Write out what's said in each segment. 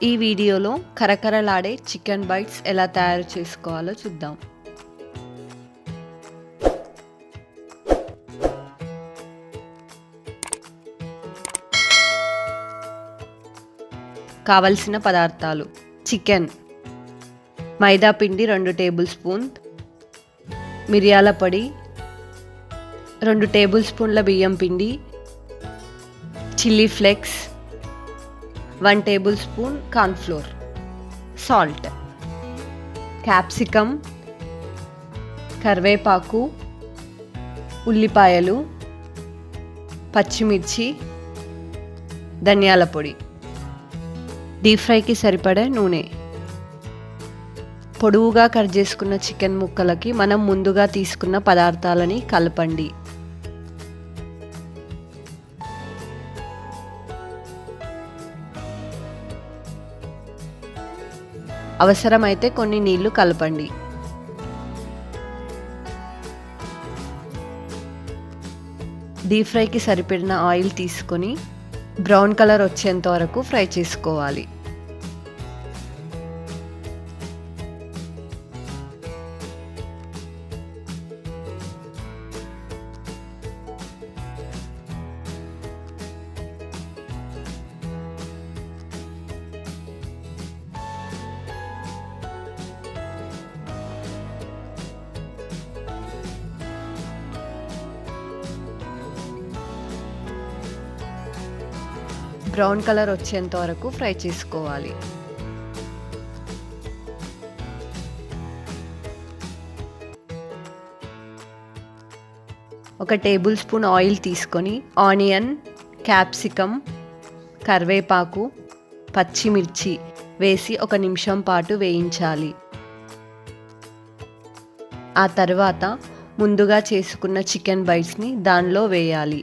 ఈ వీడియోలో కరకరలాడే చికెన్ బైట్స్ ఎలా తయారు చేసుకోవాలో చూద్దాం. కావలసిన పదార్థాలు: చికెన్, మైదా పిండి 2 టేబుల్ స్పూన్, మిరియాల పొడి 2 టేబుల్ స్పూన్ల బియ్యం పిండి, chilli flakes 1 table spoon cornflour, salt, capsicum, కరివేపాకు, ఉల్లిపాయలు, పచ్చిమిర్చి, ధనియాల పొడి, డీప్ ఫ్రైకి సరిపడే నూనె. పొడవుగా కట్ చేసుకున్న చికెన్ ముక్కలకి మనం ముందుగా తీసుకున్న పదార్థాలని కలపండి. అవసరమైతే కొన్ని నీళ్లు కలపండి. డీప్ ఫ్రైకి సరిపడిన ఆయిల్ తీసుకొని బ్రౌన్ కలర్ వచ్చేంత వరకు ఫ్రై చేసుకోవాలి. బ్రౌన్ కలర్ వచ్చేంత వరకు ఫ్రై చేసుకోవాలి. ఒక టేబుల్ స్పూన్ ఆయిల్ తీసుకొని ఆనియన్, క్యాప్సికమ్, కరివేపాకు, పచ్చిమిర్చి వేసి 1 నిమిషం పాటు వేయించాలి. ఆ తర్వాత ముందుగా చేసుకున్న చికెన్ బైట్స్ని దానిలో వేయాలి.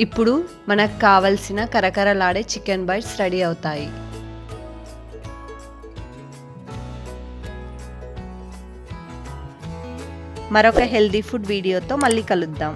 ఇప్పుడు మనకు కావలసిన కరకరలాడే చికెన్ బైట్స్ రెడీ అవుతాయి. మరొక హెల్దీ ఫుడ్ వీడియోతో మళ్ళీ కలుద్దాం.